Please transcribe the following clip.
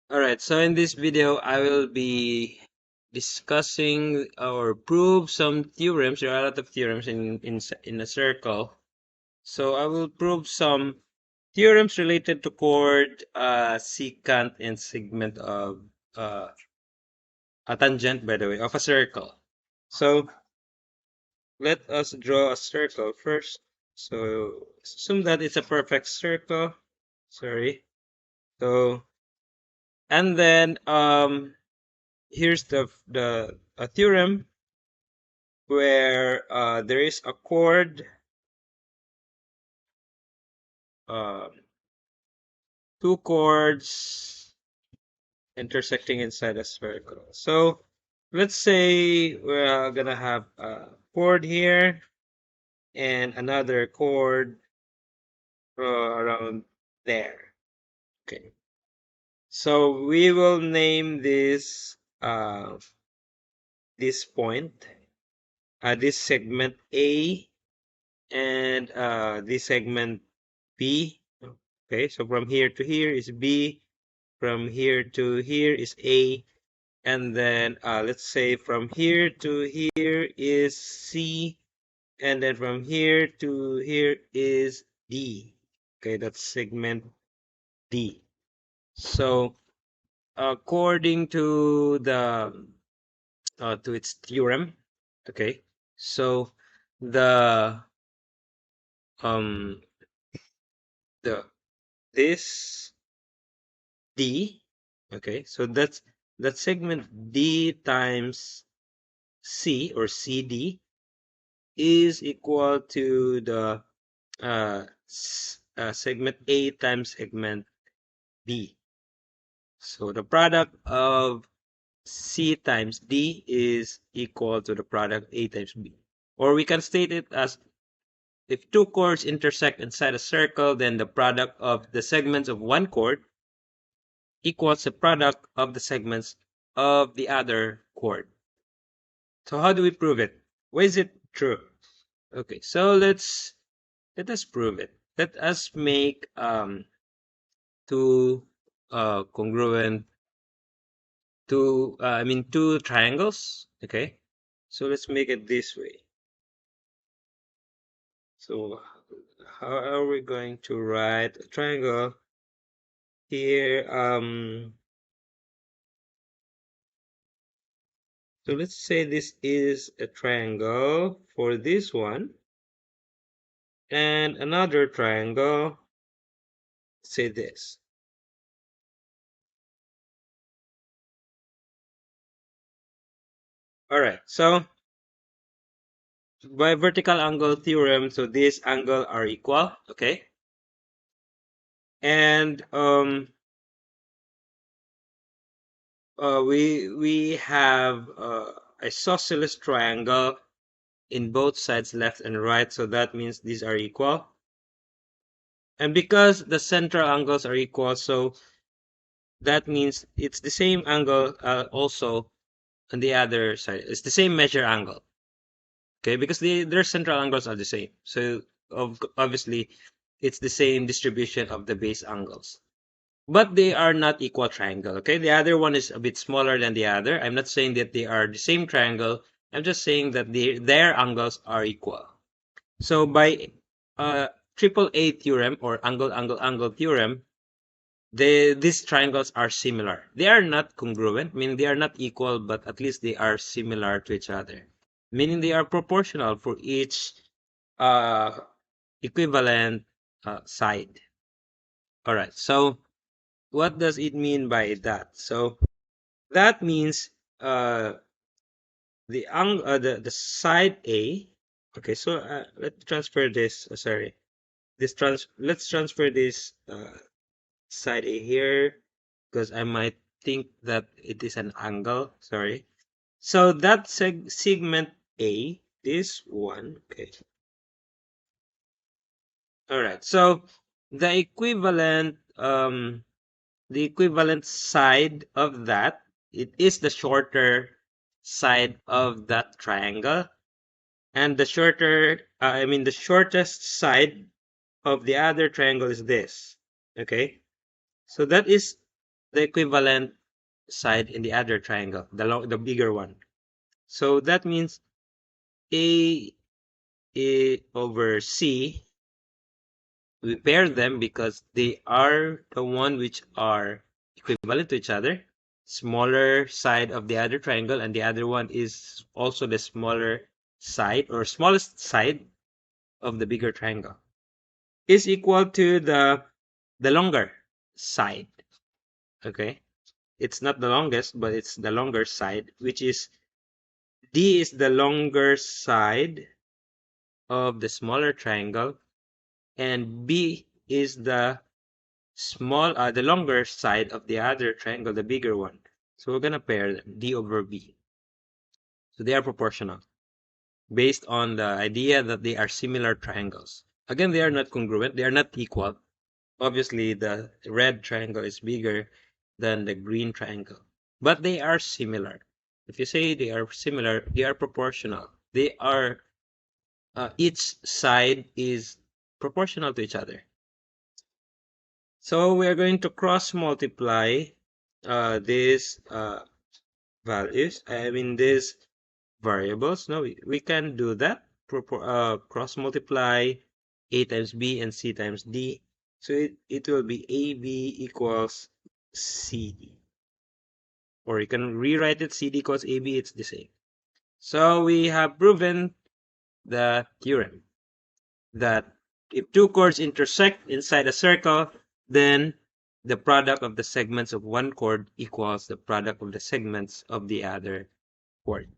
Alright, so in this video, I will be discussing or prove some theorems. There are a lot of theorems in a circle. So I will prove some theorems related to chord, secant, and segment of a tangent, by the way, of a circle. So let us draw a circle first. So assume that it's a perfect circle. Sorry. So and then here's the a theorem where there is a chord, uh, two chords intersecting inside a circle. So let's say we're gonna have a chord here and another chord around there. Okay. So we will name this point, this segment A, and this segment B. Okay, so from here to here is B, from here to here is A, and then let's say from here to here is C, and then from here to here is D. Okay, that's segment D. So according to the to its theorem, okay, so the um the this D, okay, so that segment D times C or CD is equal to the segment A times segment B. So the product of C times D is equal to the product A times B. Or we can state it as if two chords intersect inside a circle, then the product of the segments of one chord equals the product of the segments of the other chord. So how do we prove it? Why is it true? Okay, so let us prove it. Let us make two congruent two triangles. Okay, so let's make it this way. So how are we going to write a triangle here? So let's say this is a triangle for this one, and another triangle, say this. All right, so by vertical angle theorem, so this angle are equal, okay? And we have isosceles triangle in both sides, left and right, so that means these are equal. And because the central angles are equal, so that means it's the same angle also on the other side. It's the same measure angle. Okay, because their central angles are the same. So obviously it's the same distribution of the base angles. But they are not equal triangle. Okay, the other one is a bit smaller than the other. I'm not saying that they are the same triangle. I'm just saying that their angles are equal. So by triple A theorem or angle theorem, these triangles are similar. They are not congruent, meaning they are not equal, but at least they are similar to each other, meaning they are proportional for each uh, equivalent side. All right, so what does it mean by that? So that means the side A. Okay, so let's transfer this. Sorry, let's transfer this side A here because I might think that it is an angle. Sorry. So that segment A, this one. Okay. All right. So the equivalent side of that, it is the shorter side of that triangle, and the shortest side of the other triangle is this. Okay. So that is the equivalent side in the other triangle, the bigger one. So that means A over C, we pair them because they are the one which are equivalent to each other. Smaller side of the other triangle, and the other one is also the smaller side or smallest side of the bigger triangle, is equal to the longer side. Okay, it's not the longest, but it's the longer side, which is D is the longer side of the smaller triangle, and B is the the longer side of the other triangle, the bigger one. So we're gonna pair them, D over B. So they are proportional, based on the idea that they are similar triangles. Again, they are not congruent, they are not equal. Obviously, the red triangle is bigger than the green triangle, but they are similar. If you say they are similar, they are proportional. They are, each side is proportional to each other. So we are going to cross multiply these values, these variables. No, we can do that. Cross multiply A times B and C times D. So it will be AB equals CD. Or you can rewrite it CD equals AB, it's the same. So we have proven the theorem that if two chords intersect inside a circle, then the product of the segments of one chord equals the product of the segments of the other chord.